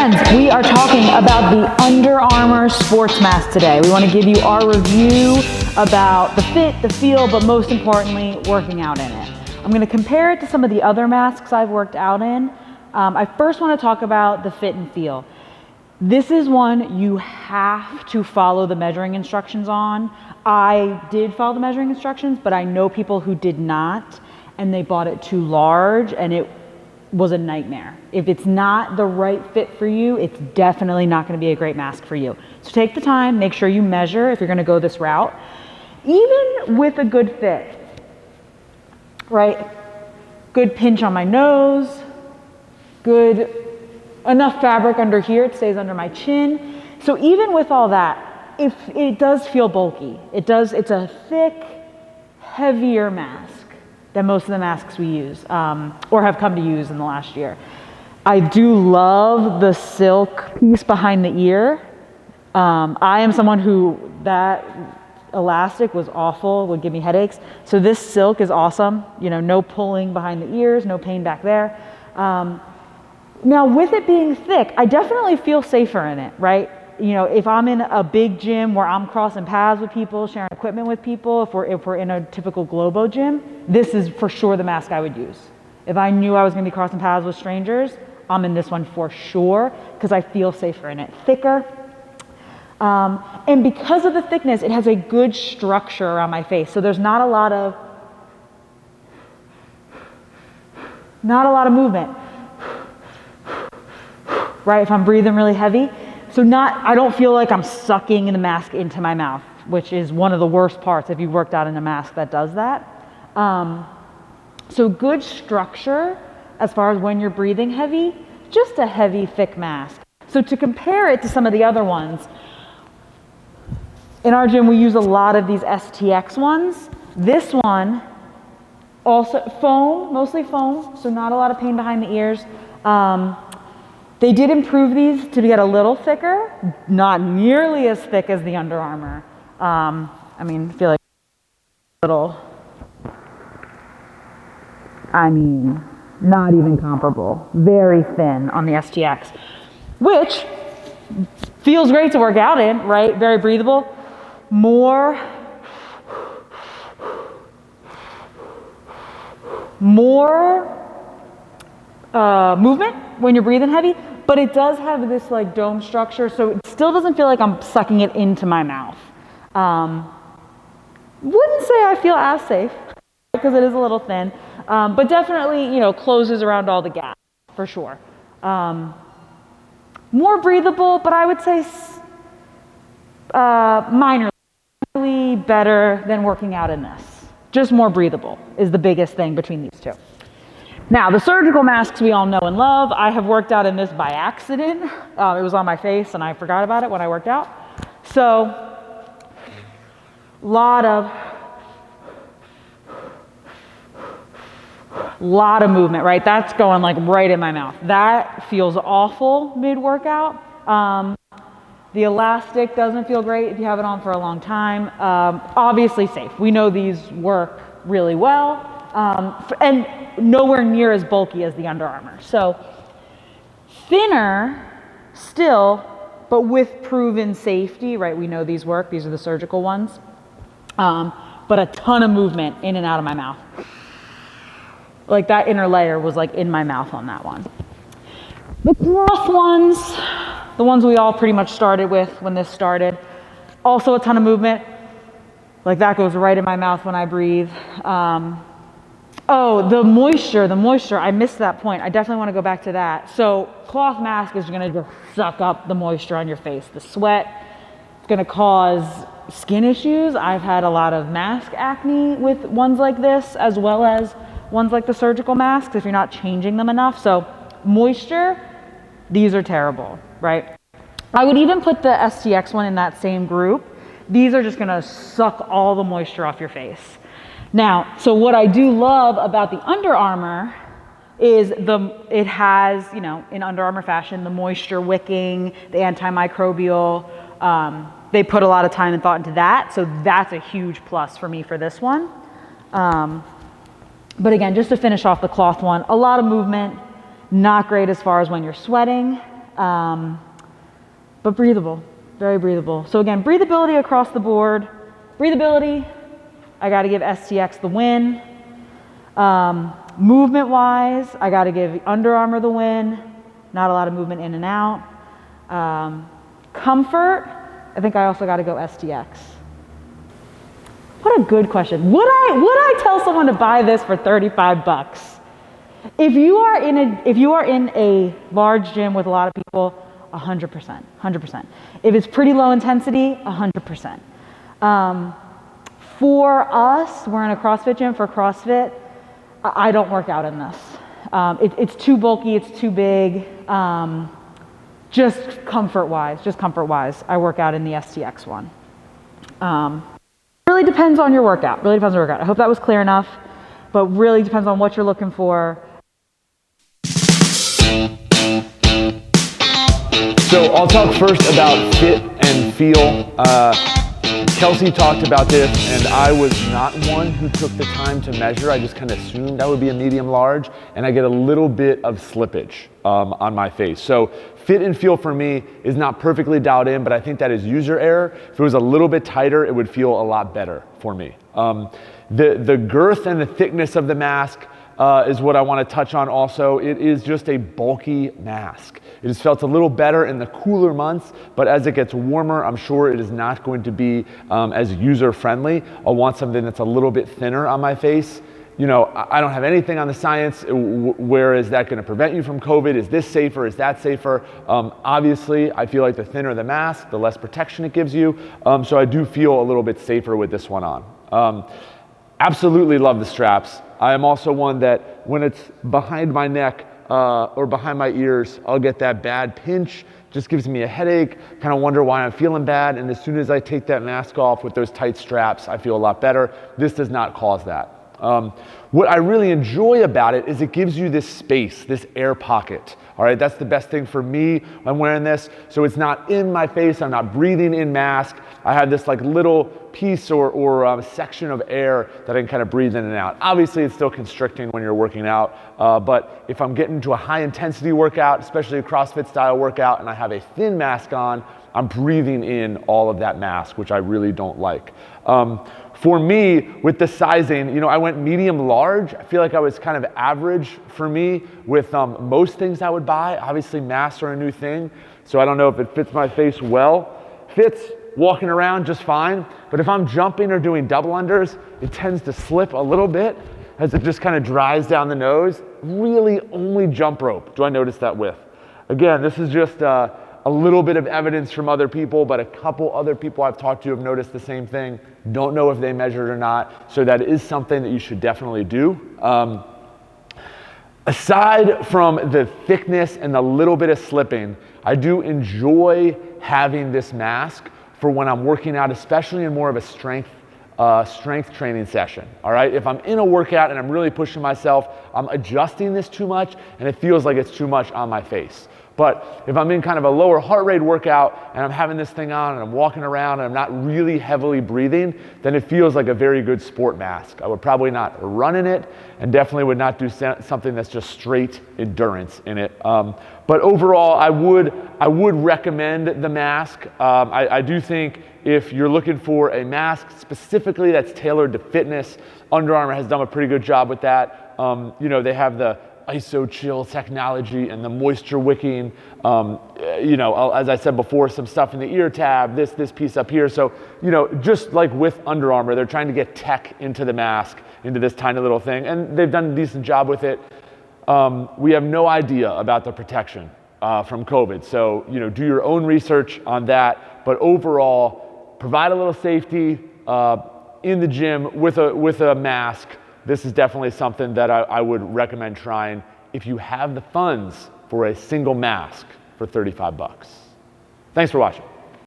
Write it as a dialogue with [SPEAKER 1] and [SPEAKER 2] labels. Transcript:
[SPEAKER 1] friends, we are talking about the Under Armour Sports Mask today. We want to give you our review about the fit, the feel, but most importantly, working out in it. I'm going to compare it to some of the other masks I've worked out in. I first want to talk about the fit and feel. This is one you have to follow the measuring instructions on. I did follow the measuring instructions, but I know people who did not, and they bought it too large, and it was a nightmare. If it's not the right fit for you, it's definitely not going to be a great mask for you. So take the time, make sure you measure if you're going to go this route. Even with a good fit, right? Good pinch on my nose, good enough fabric under here, it stays under my chin. So even with all that, if it does feel bulky. It's a thick, heavier mask than most of the masks we use or have come to use in the last year. I do love the silk piece behind the ear. I am someone who that elastic was awful, would give me headaches. So this silk is awesome. You know, no pulling behind the ears, no pain back there. Now with it being thick, I definitely feel safer in it, right? You know, if I'm in a big gym where I'm crossing paths with people, sharing equipment with people, if we're in a typical Globo gym, this is for sure the mask I would use. If I knew I was going to be crossing paths with strangers, I'm in this one for sure because I feel safer in it. Thicker. And because of the thickness, it has a good structure around my face. So there's not a lot of movement, right? If I'm breathing really heavy. So I don't feel like I'm sucking the mask into my mouth, which is one of the worst parts if you've worked out in a mask that does that. So good structure as far as when you're breathing heavy, just a heavy, thick mask. So to compare it to some of the other ones, in our gym we use a lot of these STX ones. This one, also foam, mostly foam, so not a lot of pain behind the ears. They did improve these to get a little thicker, not nearly as thick as the Under Armour. I feel like not even comparable. Very thin on the STX, which feels great to work out in, right? Very breathable. More movement when you're breathing heavy, but it does have this like dome structure, so it still doesn't feel like I'm sucking it into my mouth. Wouldn't say I feel as safe because it is a little thin, but definitely, you know, closes around all the gaps for sure. More breathable, but I would say minorly better than working out in this. Just more breathable is the biggest thing between these two. Now, the surgical masks we all know and love. I have worked out in this by accident. It was on my face and I forgot about it when I worked out. So, lot of movement, right? That's going like right in my mouth. That feels awful mid-workout. The elastic doesn't feel great if you have it on for a long time. Obviously safe. We know these work really well. And nowhere near as bulky as the Under Armour. So thinner still, but with proven safety, right? We know these work. These are the surgical ones. But a ton of movement in and out of my mouth. Like that inner layer was like in my mouth on that one. The cloth ones, the ones we all pretty much started with when this started, also a ton of movement. Like that goes right in my mouth when I breathe. Oh, the moisture, I missed that point. I definitely want to go back to that. So cloth mask is going to just suck up the moisture on your face. The sweat is going to cause skin issues. I've had a lot of mask acne with ones like this, as well as ones like the surgical masks if you're not changing them enough. So moisture, these are terrible, right? I would even put the STX one in that same group. These are just going to suck all the moisture off your face. Now, so what I do love about the Under Armour is it has, you know, in Under Armour fashion, the moisture wicking, the antimicrobial. They put a lot of time and thought into that, so that's a huge plus for me for this one. But again, just to finish off the cloth one, a lot of movement, not great as far as when you're sweating. but breathable, very breathable. So again, breathability across the board. Breathability, I gotta give STX the win. Movement-wise, I gotta give Under Armour the win. Not a lot of movement in and out. Comfort, I think I also gotta go STX. What a good question. Would I tell someone to buy this for 35 bucks? If you are in a large gym with a lot of people, 100%, 100%. If it's pretty low intensity, 100%. For us, we're in a CrossFit gym. For CrossFit, I don't work out in this. It's too bulky, it's too big. Just comfort-wise, I work out in the STX one. Really depends on your workout. I hope that was clear enough, but really depends on what you're looking for.
[SPEAKER 2] So I'll talk first about fit and feel. Kelsey talked about this, and I was not one who took the time to measure. I just kind of assumed I would be a medium large, and I get a little bit of slippage on my face. So fit and feel for me is not perfectly dialed in, but I think that is user error. If it was a little bit tighter, it would feel a lot better for me. The girth and the thickness of the mask is what I want to touch on also. It is just a bulky mask. It has felt a little better in the cooler months, but as it gets warmer, I'm sure it is not going to be as user-friendly. I'll want something that's a little bit thinner on my face. You know, I don't have anything on the science. Where is that going to prevent you from COVID? Is this safer? Is that safer? Obviously, I feel like the thinner the mask, the less protection it gives you. So I do feel a little bit safer with this one on. Absolutely love the straps. I am also one that when it's behind my neck or behind my ears, I'll get that bad pinch. Just gives me a headache, kind of wonder why I'm feeling bad. And as soon as I take that mask off with those tight straps, I feel a lot better. This does not cause that. What I really enjoy about it is it gives you this space, this air pocket. All right, that's the best thing for me when I'm wearing this. So it's not in my face, I'm not breathing in mask. I have this like little piece or section of air that I can kind of breathe in and out. Obviously it's still constricting when you're working out, but if I'm getting to a high intensity workout, especially a CrossFit style workout, and I have a thin mask on, I'm breathing in all of that mask, which I really don't like. For me, with the sizing, you know, I went medium large. I feel like I was kind of average for me with most things I would buy. Obviously, masks are a new thing, so I don't know if it fits my face well. Fits walking around just fine, but if I'm jumping or doing double unders, it tends to slip a little bit as it just kind of dries down the nose. Really only jump rope do I notice that with. Again, this is just a little bit of evidence from other people, but a couple other people I've talked to have noticed the same thing. Don't know if they measured or not, so that is something that you should definitely do. Aside from the thickness and the little bit of slipping, I do enjoy having this mask for when I'm working out, especially in more of a strength training session. All right, if I'm in a workout and I'm really pushing myself, I'm adjusting this too much and it feels like it's too much on my face. But if I'm in kind of a lower heart rate workout and I'm having this thing on and I'm walking around and I'm not really heavily breathing, then it feels like a very good sport mask. I would probably not run in it and definitely would not do something that's just straight endurance in it. But overall, I would recommend the mask. I do think if you're looking for a mask specifically that's tailored to fitness, Under Armour has done a pretty good job with that. You know, they have the ISO chill technology and the moisture wicking, you know, as I said before, some stuff in the ear tab, this piece up here. So, you know, just like with Under Armour, they're trying to get tech into the mask, into this tiny little thing, and they've done a decent job with it. We have no idea about the protection from COVID. So, you know, do your own research on that. But overall, provide a little safety in the gym with a mask. This is definitely something that I would recommend trying if you have the funds for a single mask for 35 bucks. Thanks for watching.